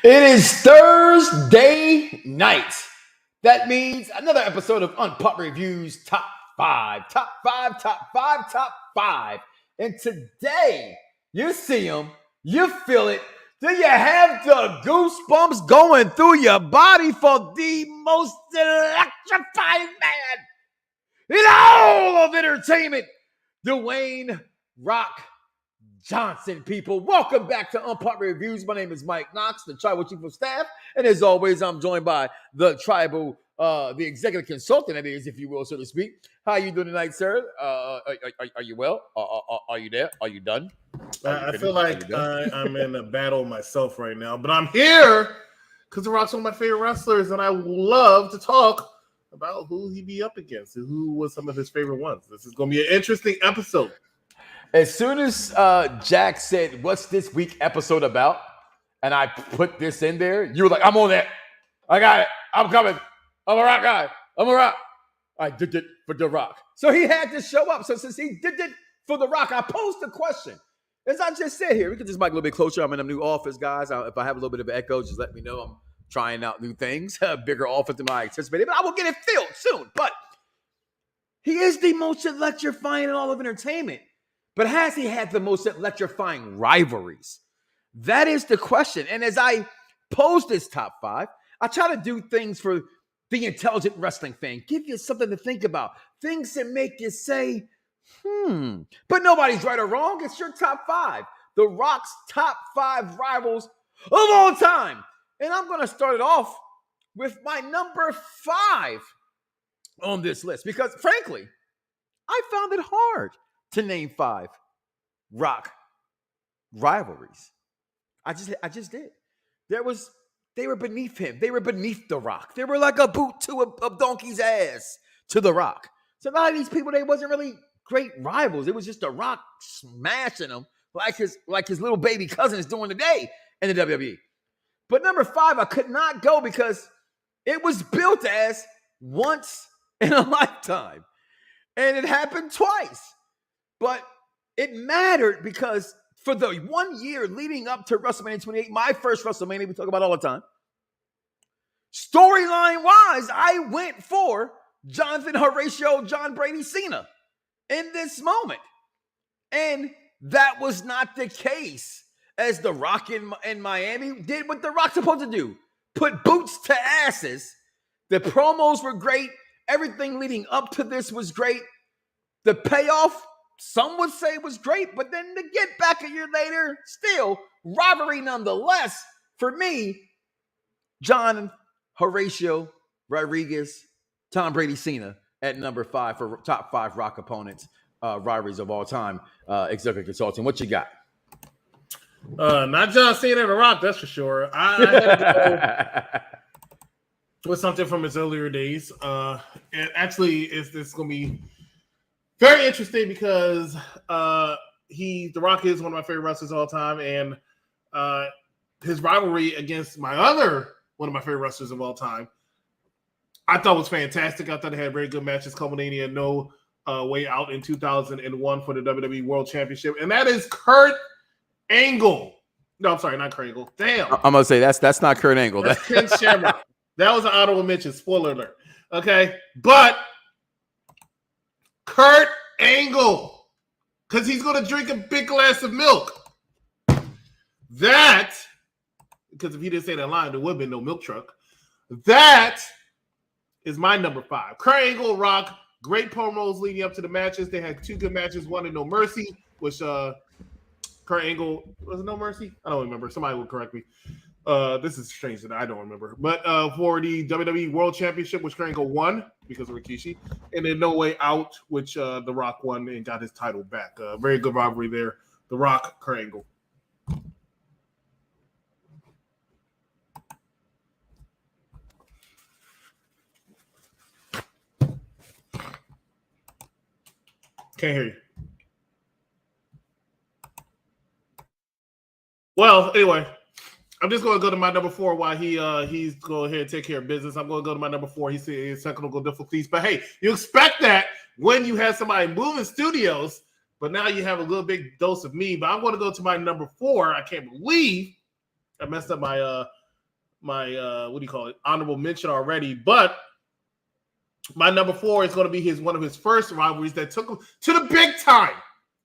It is Thursday night. That means another episode of Unpopularre Reviews Top 5. Top 5, Top 5, Top 5. And today, you see them, you feel it. Do you have the goosebumps going through your body for the most electrifying man in all of entertainment, Dwayne Rock Johnson, people? Welcome back to Unpopularre Reviews. My name is Mike Knox, the tribal chief of staff, and as always, I'm joined by the the executive consultant, that is, if you will, so to speak. How are you doing tonight, sir? Are you well? Are you there? Are you done? I feel like I'm in a battle myself right now, but I'm here because The Rock's one of my favorite wrestlers, and I love to talk about who he be up against and who was some of his favorite ones. This is going to be an interesting episode. As soon as Jack said, "What's this week episode about?" and I put this in there, you were like, "I'm on that. I got it. I'm coming. I'm a Rock guy. I'm a Rock." I did it for The Rock. So he had to show up. So since he did it for The Rock, I posed the question. As I just said here, we can just mic a little bit closer. I'm in a new office, guys. If I have a little bit of an echo, just let me know. I'm trying out new things. A bigger office than I anticipated, but I will get it filled soon. But he is the most electrifying in all of entertainment. But has he had the most electrifying rivalries? That is the question. And as I pose this top 5, I try to do things for the intelligent wrestling fan. Give you something to think about. Things that make you say, But nobody's right or wrong. It's your top 5. The Rock's top 5 rivals of all time. And I'm going to start it off with my number 5 on this list. Because frankly, I found it hard to name 5 Rock rivalries. I just did. They were beneath him. They were beneath The Rock. They were like a boot to a donkey's ass to The Rock. So a lot of these people, they wasn't really great rivals. It was just The Rock smashing them like his little baby cousin is doing today in the WWE. But number 5, I could not go because it was built as once in a lifetime. And it happened twice. But it mattered because for the 1 year leading up to WrestleMania 28, my first WrestleMania we talk about all the time, storyline-wise, I went for Jonathan Horatio, John Brady Cena in this moment. And that was not the case as The Rock in Miami did what The Rock's supposed to do. Put boots to asses. The promos were great. Everything leading up to this was great. The payoff, some would say, was great, but then to get back a year later, still rivalry nonetheless. For me, John Horatio Rodriguez, Tom Brady Cena at number 5 for top 5 Rock opponents, rivalries of all time. Executive consultant, what you got? Not John Cena and The Rock, that's for sure. I had to go with something from his earlier days. And actually, this going to be very interesting because The Rock is one of my favorite wrestlers of all time, and his rivalry against one of my favorite wrestlers of all time, I thought was fantastic. I thought they had very good matches, culminating in No Way Out in 2001 for the WWE World Championship, and that is Kurt Angle. No, I'm sorry, not Kurt Angle. Damn, I'm gonna say that's not Kurt Angle. That's Ken Shamrock. That was an honorable mention. Spoiler alert. Okay, but Kurt Angle, because he's going to drink a big glass of milk. That, because if he didn't say that line, there would have been no milk truck. That is my number 5. Kurt Angle, Rock, great promos leading up to the matches. They had 2 good matches, one in No Mercy, which Kurt Angle, was it No Mercy? I don't remember. Somebody will correct me. This is strange that I don't remember. But for the WWE World Championship, which Kurt Angle won because of Rikishi, and then No Way Out, which The Rock won and got his title back. Very good rivalry there. The Rock, Kurt Angle. Can't hear you. Well, anyway, I'm just going to go to my number 4 while he's going ahead and take care of business. I'm going to go to my number 4. He said technical difficulties. But, hey, you expect that when you have somebody moving studios, but now you have a little big dose of me. But I'm going to go to my number 4. I can't believe I messed up my what do you call it, honorable mention already. But my number 4 is going to be one of his first rivalries that took him to the big time.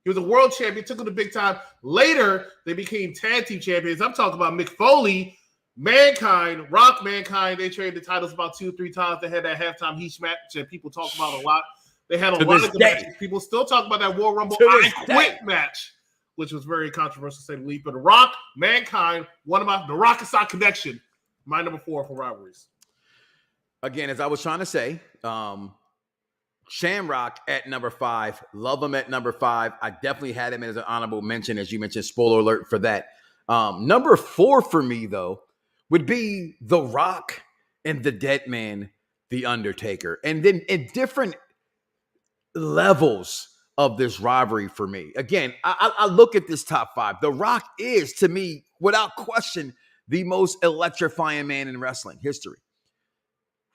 He was a world champion, took him to the big time. Later, they became tag team champions. I'm talking about Mick Foley, Mankind, Rock Mankind. They traded the titles about 2 or 3 times. They had that halftime heat match that people talk about a lot. They had a lot of good matches. People still talk about that Royal Rumble I Quit match, which was very controversial to say the least. But The Rock, Mankind, the Rock and Sock connection, my number 4 for rivalries. Again, as I was trying to say, Shamrock at number 5, love him at number 5. I definitely had him as an honorable mention, as you mentioned. Spoiler alert for that. Number 4 for me, though, would be The Rock and the Dead Man, The Undertaker. And then in different levels of this rivalry for me. Again, I look at this top 5. The Rock is, to me, without question, the most electrifying man in wrestling history.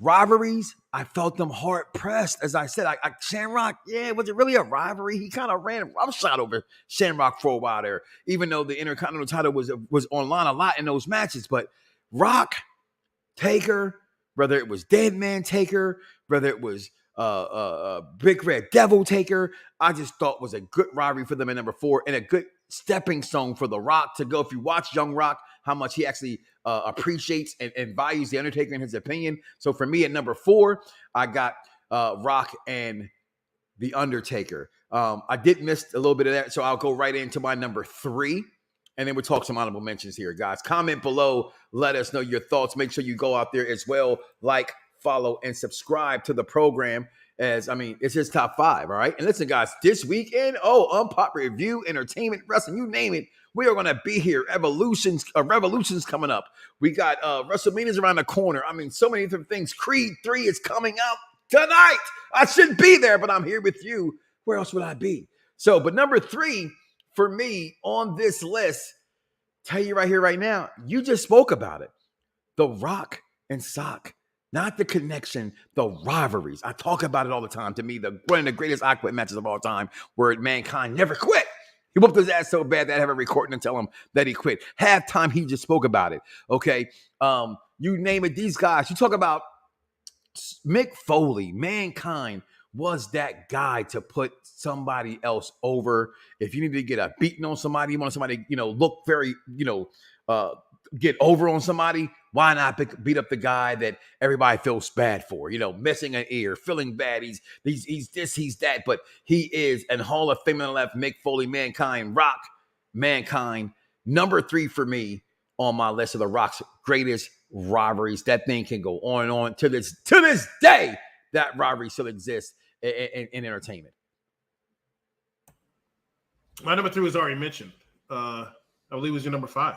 Rivalries, I felt them hard pressed. As I said, Shamrock, was it really a rivalry? He kind of ran roughshod over Shamrock for a while there, even though the Intercontinental title was online a lot in those matches. But Rock, Taker, whether it was Dead Man Taker, whether it was Big Red Devil Taker, I just thought was a good rivalry for them at number 4 and a good stepping stone for The Rock to go. If you watch Young Rock, how much he actually appreciates and values The Undertaker in his opinion. So for me at number 4, I got Rock and The Undertaker. I did miss a little bit of that, so I'll go right into my number 3. And then we'll talk some honorable mentions here, guys. Comment below. Let us know your thoughts. Make sure you go out there as well. Like, follow, and subscribe to the program. It's his top 5, all right? And listen, guys, this weekend, unpopular review, entertainment, wrestling, you name it, we are going to be here. Revolution's coming up. We got WrestleMania's around the corner. So many different things. Creed 3 is coming out tonight. I shouldn't be there, but I'm here with you. Where else would I be? But number 3 for me on this list, tell you right here, right now, you just spoke about it. The Rock and Sock. Not the connection, the rivalries. I talk about it all the time. To me, one of the greatest I Quit matches of all time, where Mankind never quit. He whooped his ass so bad that I have a recording and tell him that he quit. Halftime, he just spoke about it. Okay, you name it. These guys. You talk about Mick Foley. Mankind was that guy to put somebody else over. If you need to get a beating on somebody, you want somebody, look very, get over on somebody. Why not beat up the guy that everybody feels bad for? Missing an ear, feeling bad. He's this, he's that, but he is an Hall of Fame on the left. Mick Foley, Mankind, Rock, Mankind. Number 3 for me on my list of The Rock's greatest rivalries. That thing can go on and on to this day. That rivalry still exists in entertainment. My number 3 was already mentioned. I believe it was your number 5.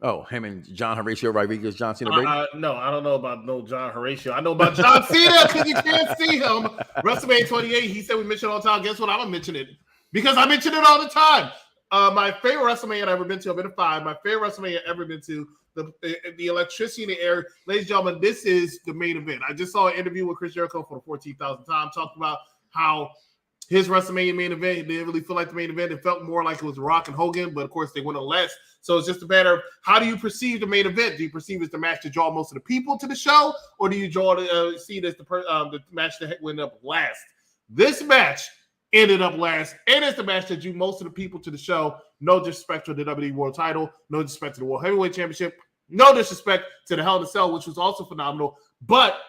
Oh, him and John Horatio Rodriguez, John Cena. No, I don't know about John Horatio. I know about John Cena because you can't see him. WrestleMania 28, he said we mention it all the time. Guess what? I'm going to mention it because I mention it all the time. My favorite WrestleMania I've ever been to, I've been to 5. My favorite WrestleMania I've ever been to, the electricity in the air. Ladies and gentlemen, this is the main event. I just saw an interview with Chris Jericho for the 14,000th time, talking about how his WrestleMania main event, it didn't really feel like the main event. It felt more like it was Rock and Hogan, but of course they went on less. So it's just a matter of how do you perceive the main event? Do you perceive it as the match to draw most of the people to the show, or do you see it as the match that went up last? This match ended up last, and it's the match that drew most of the people to the show. No disrespect to the WWE World Title, no disrespect to the World Heavyweight Championship, no disrespect to the Hell in a Cell, which was also phenomenal. But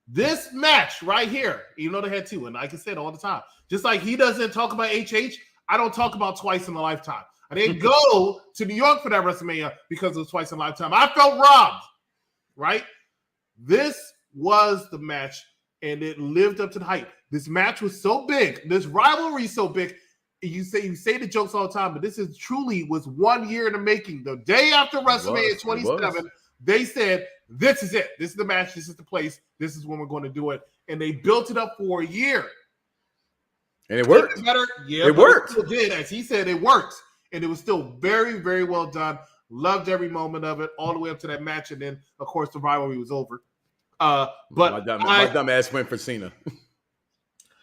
this match right here, even though they had 2, and like I said all the time, just like he doesn't talk about HH, I don't talk about Twice in a Lifetime. I didn't go to New York for that WrestleMania because it was Twice in a Lifetime. I felt robbed, right? This was the match, and it lived up to the hype. This match was so big. This rivalry so big. You say the jokes all the time, but this is truly was 1 year in the making. The day after WrestleMania 27, they said, this is it. This is the match. This is the place. This is when we're going to do it. And they built it up for a year. And it worked. It worked. It did. As he said, it worked. And it was still very, very well done. Loved every moment of it, all the way up to that match. And then, of course, the rivalry was over. But my dumb ass went for Cena.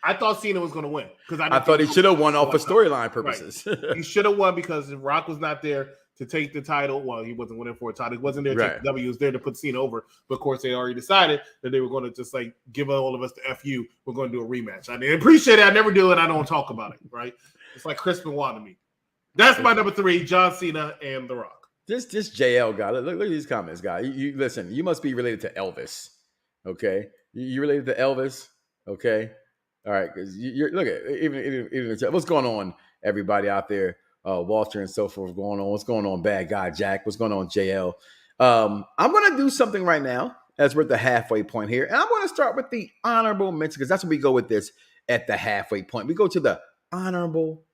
I thought Cena was going to win. I thought he should have won off for storyline purposes. Right. He should have won because Rock was not there. to take the title. Well, he wasn't winning for a title. He wasn't there to take Right. the W. He was there to put Cena over. But of course, they already decided that they were going to just like give all of us the FU. We're going to do a rematch. I appreciate it. I never do it. I don't talk about it. Right? It's like Chris Benoit to me. That's my number 3, John Cena and The Rock. This JL guy. Look at these comments, guy. You listen. You must be related to Elvis. Okay, you related to Elvis. Okay, all right. Because you're look at even what's going on, everybody out there. Walter and so forth going on. What's going on, bad guy Jack? What's going on, JL? I'm going to do something right now as we're at the halfway point here. And I'm going to start with the honorable mention because that's what we go with this at the halfway point. We go to the honorable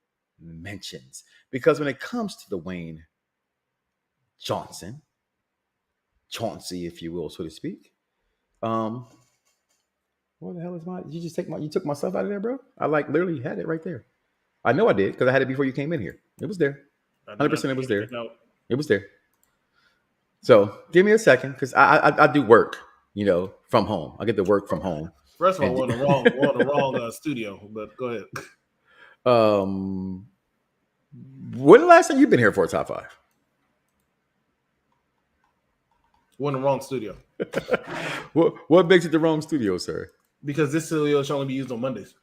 mentions because when it comes to the Wayne Johnson, Chauncey, if you will, so to speak. What the hell is you took my stuff out of there, bro? I literally had it right there. I know I did because I had it before you came in here. It was there. 100% it was there. It was there. So give me a second because I do work, from home. I get to work from home. First of all, we're on the wrong studio, but go ahead. When the last time you've been here for a top 5? We're in the wrong studio. What makes it the wrong studio, sir? Because this studio should only be used on Mondays.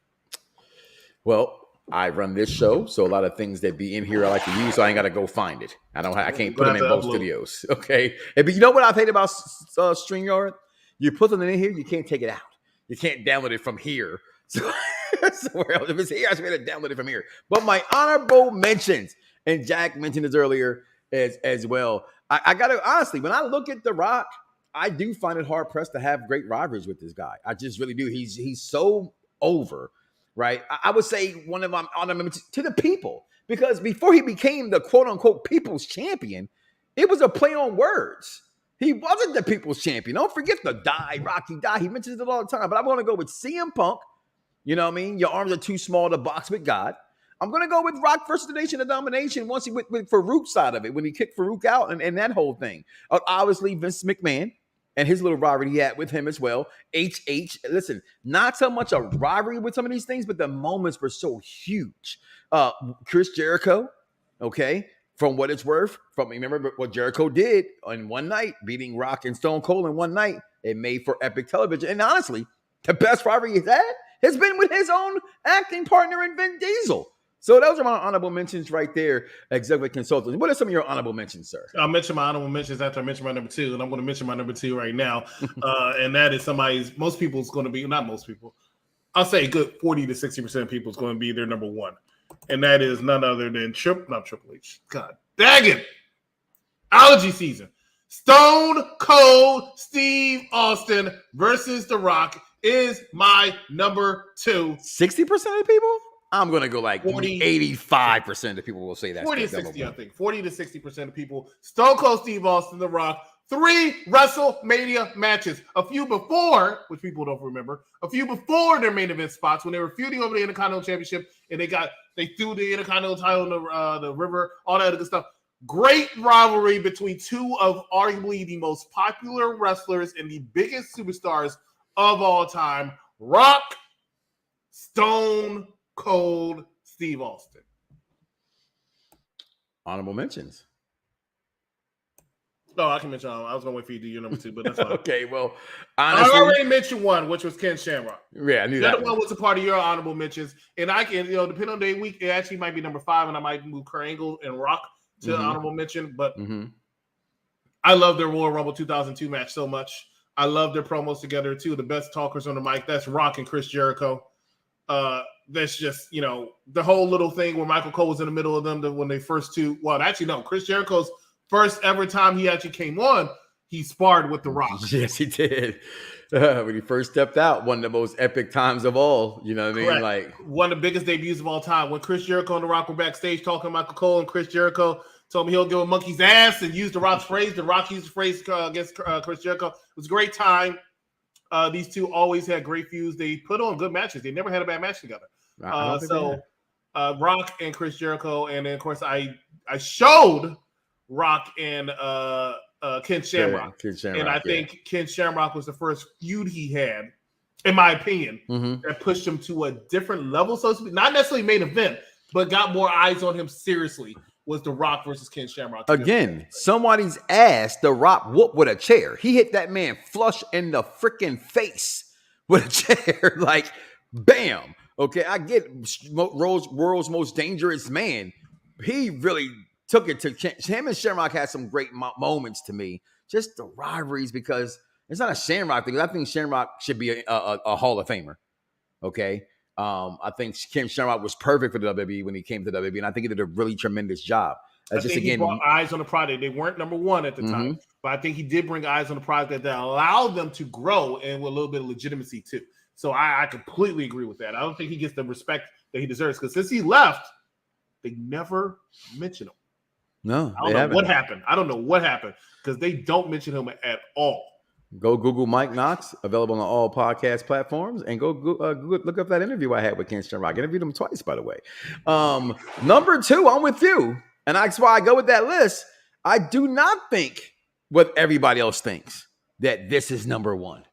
Well, I run this show, so a lot of things that be in here I like to use, so I ain't got to go find it. I can't put them in both studios. Okay, but you know what I hate about StreamYard? You put them in here, you can't take it out. You can't download it from here. So somewhere else. If it's here, I should be able to download it from here. But my honorable mentions, and Jack mentioned this earlier as well. I got to honestly, when I look at The Rock, I do find it hard pressed to have great rivalries with this guy. I just really do. He's so over. Right, I would say one of my honorable to the people because before he became the quote unquote people's champion, it was a play on words. He wasn't the people's champion. Don't forget the Rocky die. He mentions it all the time. But I'm going to go with CM Punk. You know what I mean? Your arms are too small to box with God. I'm going to go with Rock versus the Nation of Domination once he went with Farouk's side of it when he kicked Farouk out and that whole thing. Obviously, Vince McMahon. And his little rivalry he had with him as well. Listen, not so much a rivalry with some of these things, but the moments were so huge. Chris Jericho, okay, from what it's worth, remember what Jericho did on one night, beating Rock and Stone Cold in one night. It made for epic television. And honestly, the best rivalry he's had has been with his own acting partner in Vin Diesel. So those are my honorable mentions right there, executive consultants. What are some of your honorable mentions, sir? I'll mention my honorable mentions after I mention my number 2, and I'm going to mention my number 2 right now. And that is most people's going to be, not most people, I'll say good 40 to 60% of people is going to be their number 1. And that is none other than Triple H. God dang it. Allergy season. Stone Cold Steve Austin versus The Rock is my number 2. 60% of people? I'm going to go like 85% of the people will say that. 40 to 60, I think. 40 to 60% of people. Stone Cold Steve Austin, The Rock. 3 WrestleMania matches. A few before, which people don't remember, their main event spots when they were feuding over the Intercontinental Championship and they threw the Intercontinental title in the river, all that other good stuff. Great rivalry between 2 of arguably the most popular wrestlers and the biggest superstars of all time. Rock, Stone Cold Steve Austin. Honorable mentions. No, I can mention. I was going to wait for you to do your number 2, but that's fine. Okay, well, honestly, I already mentioned one, which was Ken Shamrock. Yeah, I knew that. That one was a part of your honorable mentions, and I can, depending on the week, it actually might be number 5, and I might move Kurt Angle and Rock to honorable mention. But I love their Royal Rumble 2002 match so much. I love their promos together. 2 of the best talkers on the mic. That's Rock and Chris Jericho. That's just, the whole little thing where Michael Cole was in the middle of them when they first Chris Jericho's first ever time he actually came on, he sparred with The Rock. Yes, he did. When he first stepped out, one of the most epic times of all. You know what I mean? Correct. Like one of the biggest debuts of all time. When Chris Jericho and The Rock were backstage talking to Michael Cole, and Chris Jericho told me he'll give a monkey's ass and use The Rock's phrase. The Rock used the phrase against Chris Jericho. It was a great time. These 2 always had great feuds. They put on good matches. They never had a bad match together. Rock and Chris Jericho, and then of course I showed Rock and Ken Shamrock. And I think Ken Shamrock was the first feud he had, in my opinion, that pushed him to a different level, so to speak. Not necessarily main event, but got more eyes on him seriously. was The Rock versus Ken Shamrock. Again, somebody's ass The Rock whooped with a chair. He hit that man flush in the freaking face with a chair. Like, bam. Okay, I get world's most dangerous man. He really took it to him, and Shamrock had some great moments to me. Just the rivalries, because it's not a Shamrock thing. I think Shamrock should be a Hall of Famer. Okay. I think Ken Shamrock was perfect for the WWE when he came to WWE, and I think he did a really tremendous job. I think he brought eyes on the product. They weren't number one at the time, but I think he did bring eyes on the product that allowed them to grow and with a little bit of legitimacy too. So I completely agree with that. I don't think he gets the respect that he deserves, because since he left, they never mention him. No, I don't know what happened. I don't know what happened, because they don't mention him at all. Go Google Mike Knox, available on all podcast platforms, and go look up that interview I had with Ken Shamrock. I interviewed him twice, by the way. Number 2, I'm with you, and that's why I go with that list. I do not think what everybody else thinks, that this is number 1.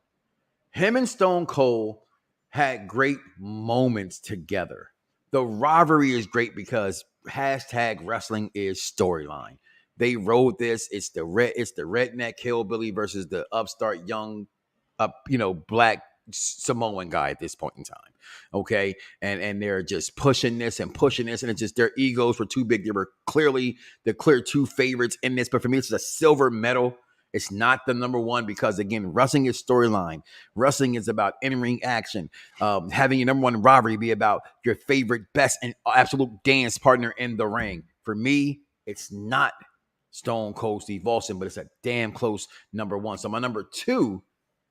Him and Stone Cold had great moments together. The rivalry is great because #wrestling is storyline. They wrote this. It's the redneck hillbilly versus the upstart young, black Samoan guy at this point in time. Okay, and they're just pushing this, and it's just their egos were too big. They were clearly the clear 2 favorites in this, but for me, it's a silver medal. It's not the number 1 because, again, wrestling is storyline. Wrestling is about in-ring action. Having your number 1 rivalry be about your favorite, best, and absolute dance partner in the ring. For me, it's not Stone Cold Steve Austin, but it's a damn close number 1. So my number 2,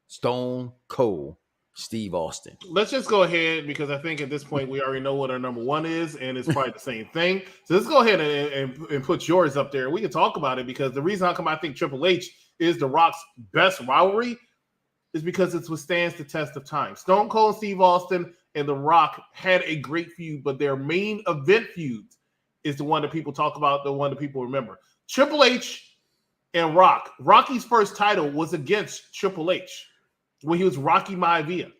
Stone Cold Steve Austin. Let's just go ahead, because I think at this point we already know what our number 1 is, and it's probably the same thing. So let's go ahead and put yours up there. We can talk about it, because the reason how come I think Triple H is The Rock's best rivalry is because it withstands the test of time. Stone Cold Steve Austin and The Rock had a great feud, but their main event feud is the one that people talk about, the one that people remember. Triple H and Rock. Rocky's first title was against Triple H when he was Rocky Maivia.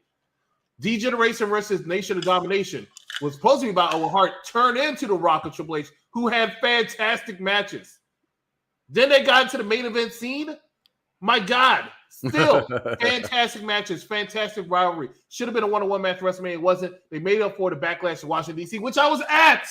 D-Generation versus Nation of Domination was supposed to be about Owen Hart, turned into The Rock and Triple H, who had fantastic matches. Then they got into the main event scene. My God, still fantastic matches, fantastic rivalry. Should have been a 1-on-1 match for WrestleMania. It wasn't. They made up for the Backlash to Washington, D.C., which I was at.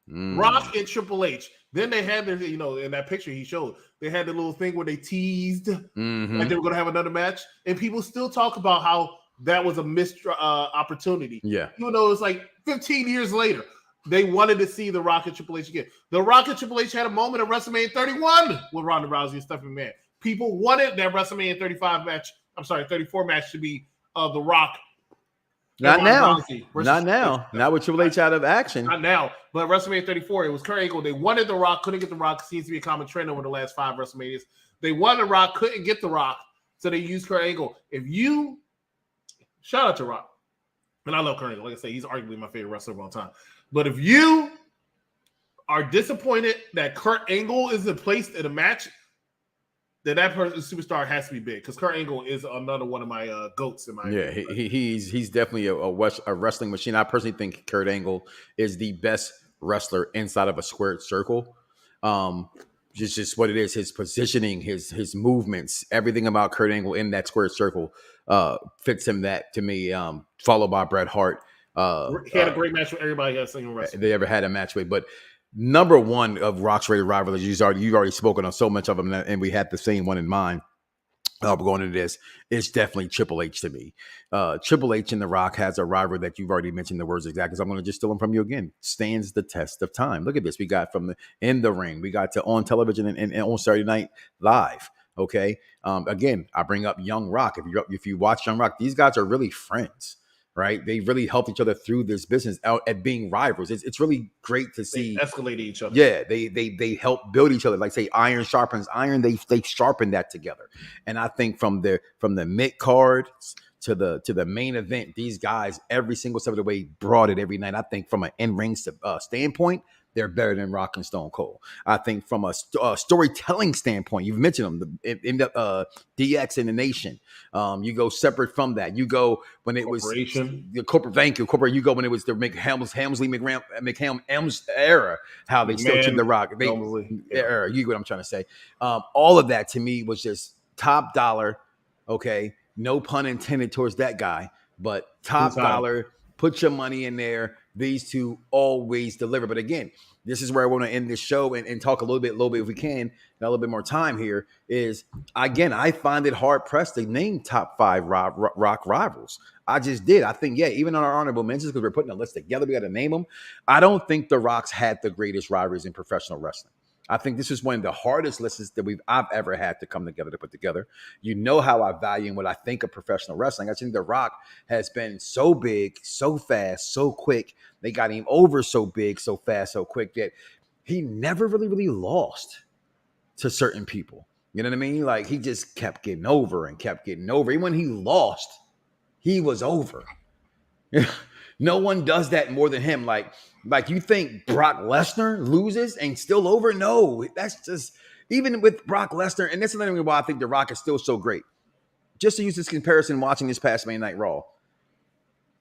Rock and Triple H. Then they had their, in that picture he showed, they had the little thing where they teased like they were going to have another match. And people still talk about how that was a missed opportunity. Yeah. Even though it's like 15 years later. They wanted to see The Rock and Triple H again. The Rock and Triple H had a moment at WrestleMania 31 with Ronda Rousey and Stephanie McMahon. People wanted that WrestleMania 34 match to be The Rock. Not now. Not now. Not with Triple H out of action. Not now. But WrestleMania 34, it was Kurt Angle. They wanted The Rock, couldn't get The Rock. Seems to be a common trend over the last 5 WrestleManias. They wanted The Rock, couldn't get The Rock, so they used Kurt Angle. Shout out to Rock. And I love Kurt Angle. Like I say, he's arguably my favorite wrestler of all time. But if you are disappointed that Kurt Angle is placed in a match, then that person, superstar, has to be big, because Kurt Angle is another one of my goats in my opinion. He's definitely a wrestling machine. I personally think Kurt Angle is the best wrestler inside of a squared circle. Just what it is, his positioning, his movements, everything about Kurt Angle in that squared circle fits him. That to me, followed by Bret Hart. He had a great match with everybody else in wrestling they ever had a match with. But number 1 of Rock's rated rivalries, you've already spoken on so much of them, and we had the same one in mind. Going into this, it's definitely Triple H to me. Triple H and The Rock has a rivalry that you've already mentioned the words exactly. So I'm going to just steal them from you again. Stands the test of time. Look at this. We got from in the ring. We got to on television and on Saturday Night Live. Okay. Again, I bring up Young Rock. If you watch Young Rock, these guys are really friends. Right, they really helped each other through this business out at being rivals. It's really great to see. They escalated each other. Yeah, they help build each other. Like say, iron sharpens iron. They sharpen that together. And I think from the mid card to the main event, these guys every single step of the way brought it every night. I think from an in ring standpoint, they're better than Rock and Stone Cold. I think from a storytelling standpoint, you've mentioned them, DX in the Nation. You go separate from that. You go when it was the corporate. Thank you, corporate. You go when it was the Helmsley McHelm era. How they still treated the Rock. Era. You get what I'm trying to say. All of that to me was just top dollar. Okay, no pun intended towards that guy, but top dollar. Put your money in there. These two always deliver. But again, this is where I want to end this show and talk a little bit if we can. Got a little bit more time here. Is again, I find it hard pressed to name top 5 rock rivals. I just did. I think, even on our honorable mentions, because we're putting a list together, we got to name them. I don't think the Rocks had the greatest rivalries in professional wrestling. I think this is one of the hardest lists that I've ever had to come together to put together. You know how I value and what I think of professional wrestling. I think The Rock has been so big, so fast, so quick. They got him over so big, so fast, so quick that he never really lost to certain people. You know what I mean? Like he just kept getting over and kept getting over. Even when he lost, he was over. No one does that more than him. Like you think Brock Lesnar loses and still over? No, that's just even with Brock Lesnar. And that's another reason why I think The Rock is still so great. Just to use this comparison, watching this past Monday Night Raw,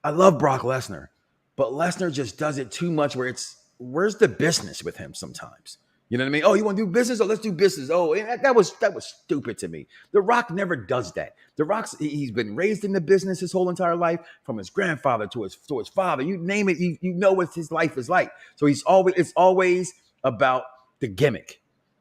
I love Brock Lesnar, but Lesnar just does it too much. Where's the business with him sometimes? You know what I mean? Oh, you want to do business? Oh, let's do business. Oh, that was stupid to me. The Rock never does that. The Rock's he's been raised in the business his whole entire life, from his grandfather to his father. You name it, you know what his life is like. So it's always about the gimmick.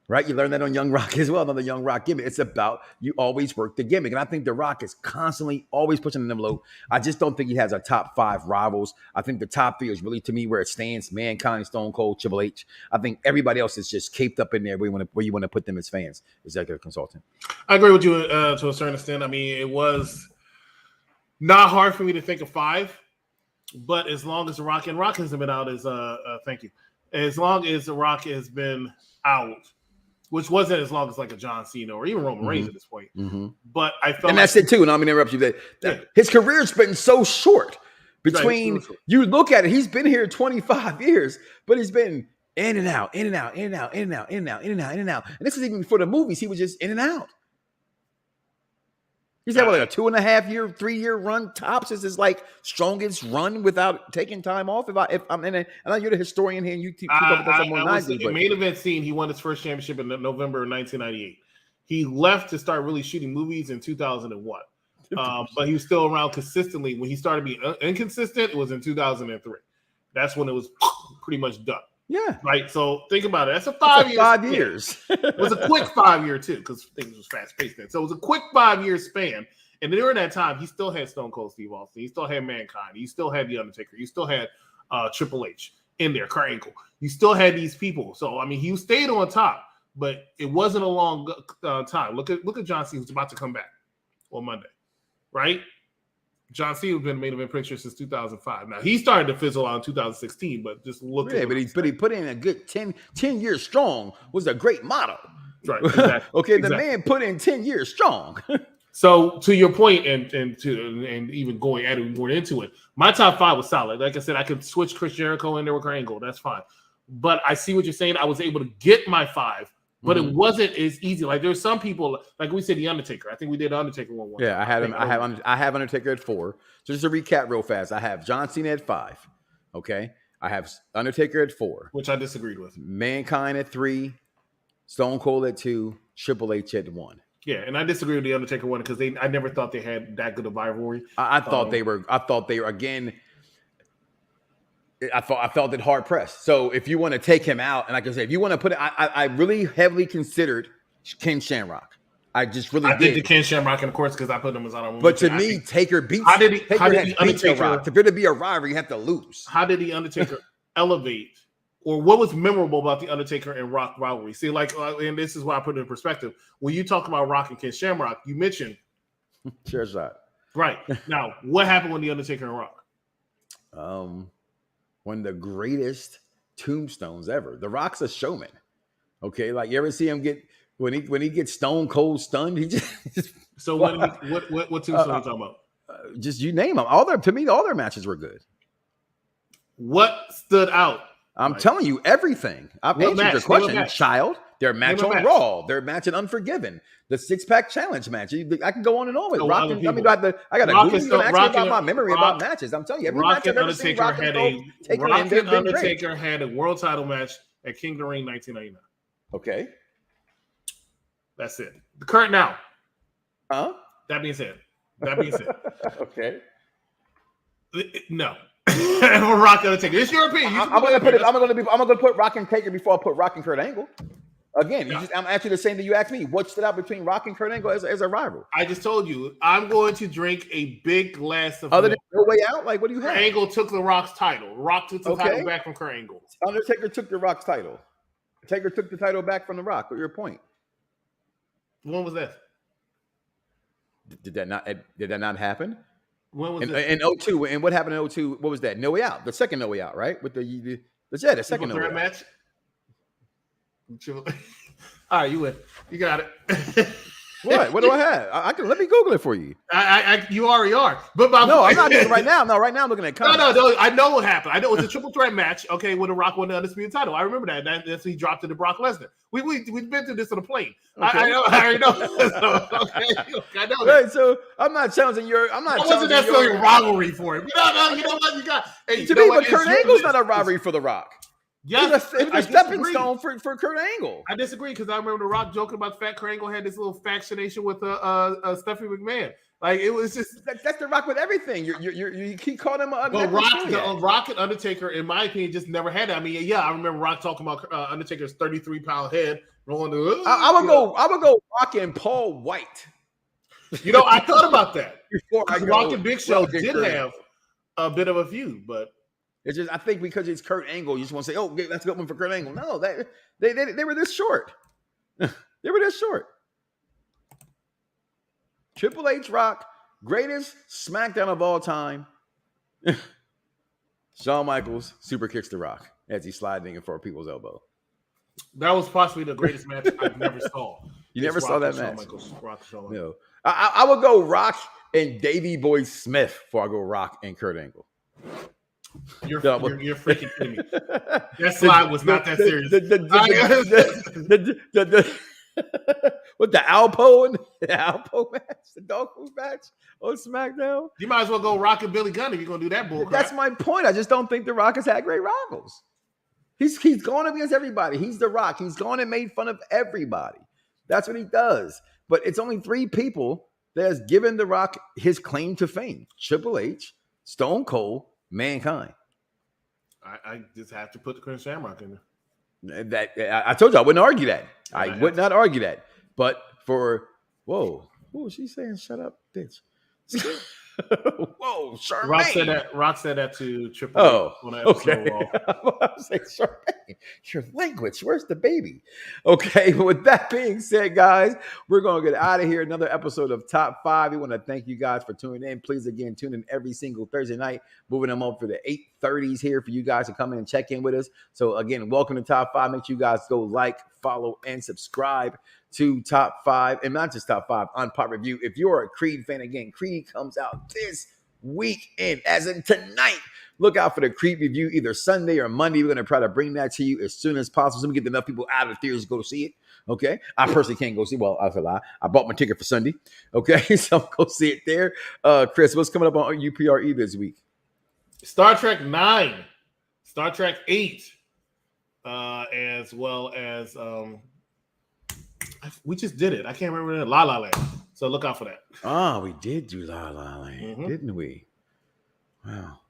Right? You learn that on Young Rock as well, on the Young Rock gimmick. It's about you always work the gimmick. And I think The Rock is constantly always pushing an envelope. I just don't think he has a top 5 rivals. I think the top 3 is really, to me, where it stands: Mankind, Stone Cold, Triple H. I think everybody else is just caped up in there where you want to put them as fans, executive consultant. I agree with you to a certain extent. I mean, it was not hard for me to think of 5, but as long as The Rock, and Rock hasn't been out thank you. As long as The Rock has been out, which wasn't as long as like a John Cena or even Roman Reigns at this point. Mm-hmm. But I felt and that's it too. And I'm going to interrupt you. That his career's been so short. Between you look at it, he's been here 25 years, but he's been in and out, in and out, in and out, in and out, in and out, in and out, in and out. And this is even before the movies. He was just in and out. He's had like a 2.5 year, 3 year run tops. Is his like strongest run without taking time off. If I'm in it, I know you're the historian here, and you keep up with that more than I do. In main event scene, he won his first championship in November of 1998. He left to start really shooting movies in 2001, but he was still around consistently. When he started being inconsistent, it was in 2003. That's when it was pretty much done. Yeah. Right. So think about it. That's a 5 years. 5 years. It was a quick 5 year too, because things was fast paced then. So it was a quick 5 year span. And during that time, he still had Stone Cold Steve Austin. He still had Mankind. He still had The Undertaker. He still had Triple H in there, Kurt Angle. You still had these people. So I mean, he stayed on top, but it wasn't a long time. Look at John Cena, who's about to come back on Monday, right? John Cena has been main event picture since 2005. Now he started to fizzle out in 2016, but just look at but he put in a good 10 years strong was a great motto. Right. Exactly. Okay, the man put in 10 years strong. So to your point, and even going more into it, my top 5 was solid. Like I said, I could switch Chris Jericho in there with Kurt Angle. That's fine. But I see what you're saying. I was able to get my 5. But it wasn't as easy. Like there's some people, like we said, The Undertaker. I think we did Undertaker one. Yeah, I had him. I have Undertaker at 4. So just to recap real fast, I have John Cena at 5. Okay, I have Undertaker at 4, which I disagreed with. Mankind at 3, Stone Cold at 2, Triple H at 1. Yeah, and I disagree with The Undertaker one because I never thought they had that good of rivalry. I thought they were again. I felt it hard pressed. So if you want to take him out, and like I said, if you want to put it, I really heavily considered Ken Shamrock. I just really did. I did the Ken Shamrock, and of course, because I put him as honorable. But to me, Taker beats. How did the Undertaker? Rock. If there to be a rivalry, you have to lose. How did the Undertaker elevate, or what was memorable about the Undertaker and Rock rivalry? See, like, and this is why I put it in perspective. When you talk about Rock and Ken Shamrock, you mentioned sure shot. Right now, what happened with the Undertaker and Rock? One of the greatest tombstones ever. The Rock's a showman. Okay, like you ever see him get when he gets stone cold stunned, he just so what tombstone are you talking about? Just you name them. All their matches were good. What stood out I'm telling you everything. I've answered your question, child. Their match on Raw. Their match in Unforgiven. The 6-pack challenge match. I can go on and on with Rock. I mean, I got to Google. You're gonna ask me about my memory about matches. I'm telling you, every match I've ever seen. Rock and Undertaker had a world title match at King of the Ring 1999. Okay, that's it. The current now. Huh? That being said. Okay. No. Rock Undertaker. It's your opinion. I'm gonna put Rock and Taker before I put Rock and Kurt Angle. Again, I'm actually the same thing you asked me. What stood out between Rock and Kurt Angle as a rival? I just told you I'm going to drink a big glass of other than No Way Out. Like, what do you have? Angle took the Rock's title. Rock took the title back from Kurt Angle. Undertaker took the Rock's title. Taker took the title back from the Rock. What's your point? When was that? Did that not happen? When was it? In 2002. And what happened in 2002? What was that? No Way Out. The second No Way Out, right? With the second No Way Out match. All right, you win. You got it. What do I have? I can let me Google it for you. You already are. But I'm not doing it right now. No, right now I'm looking at comments. No. I know what happened. I know it was a triple threat match. Okay, when the Rock won the undisputed title. I remember that. That's when he dropped it to Brock Lesnar. We've been through this on a plane. Okay. I already know. Okay, I know. Right, so I'm not challenging your. I wasn't necessarily a rivalry for him. No. You know what you got? Hey, to me, but Kurt Angle's not a rivalry for the Rock. Yes, it was a stepping stone for Kurt Angle. I disagree because I remember The Rock joking about Fat Kurt Angle had this little fascination with Stephanie McMahon. Like, it was just that's The Rock with everything. You keep calling him a Rock and Undertaker, in my opinion, just never had it. I mean, I remember Rock talking about Undertaker's 33-pound head rolling. I would go Rock and Paul White. I thought about that. Rock and Big Show did have a bit of a feud, but. It's just, I think because it's Kurt Angle, you just want to say, "Oh, that's a good one for Kurt Angle." No, they were this short. They were this short. Triple H Rock, greatest SmackDown of all time. Shawn Michaels super kicks the Rock as he's sliding in for people's elbow. That was possibly the greatest match I've never saw. You never saw that match? Shawn No. I would go Rock and Davey Boy Smith before I go Rock and Kurt Angle. You're freaking kidding me. That slide was not that serious. What the Alpo match, the dog food match on SmackDown? You might as well go Rock and Billy Gunn if you're gonna do that bull crap. That's my point. I just don't think The Rock has had great rivals. He's gone against everybody. He's The Rock. He's gone and made fun of everybody. That's what he does. But it's only 3 people that has given The Rock his claim to fame: Triple H, Stone Cold, Mankind. I just have to put the Chris Shamrock in there. That I told you I wouldn't argue that. I would not argue that. But for whoa, she's saying shut up, bitch. Whoa, Charmaine. Rock said that to Triple H. Oh, okay. I was like, Charmaine, your language. Where's the baby? Okay. With that being said, guys, we're gonna get out of here. Another episode of Top 5. We want to thank you guys for tuning in. Please again tune in every single Thursday night. Moving them up for the 8:30s here for you guys to come in and check in with us. So again, welcome to Top 5. Make sure you guys go like, follow, and subscribe to Top 5, and not just Top 5 on Pop Review. If you're a Creed fan, again, Creed comes out this weekend, as in tonight. Look out for the Creed review either Sunday or Monday. We're going to try to bring that to you as soon as possible so we get enough people out of the theaters to go see it. Okay, I personally can't go see. Well, I lie. I bought my ticket for Sunday. Okay, so I'm go see it there. Chris, what's coming up on UPRE this week? Star Trek 9, Star Trek 8, as well as we just did it. I can't remember La La Land. So look out for that. Oh, we did do La La Land, didn't we? Wow.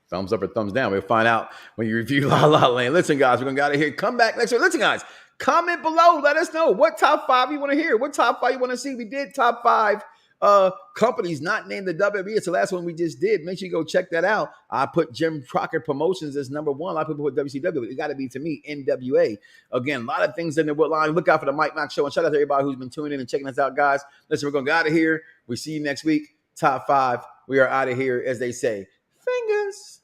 Thumbs up or thumbs down. We'll find out when you review La La Land. Listen, guys, we're going to get out of here. Come back next week. Listen, guys, comment below. Let us know what top 5 you want to hear. What top 5 you want to see. We did top 5 companies not named the WWE. It's the last one we just did. Make sure you go check that out. I put Jim Crockett Promotions as number 1. A lot of people put WCW. It got to be, to me, NWA. Again, a lot of things in the line. Look out for the Mike Knox Show. And shout out to everybody who's been tuning in and checking us out, guys. Listen, we're going to get out of here. We see you next week. Top 5. We are out of here, as they say. Fingers.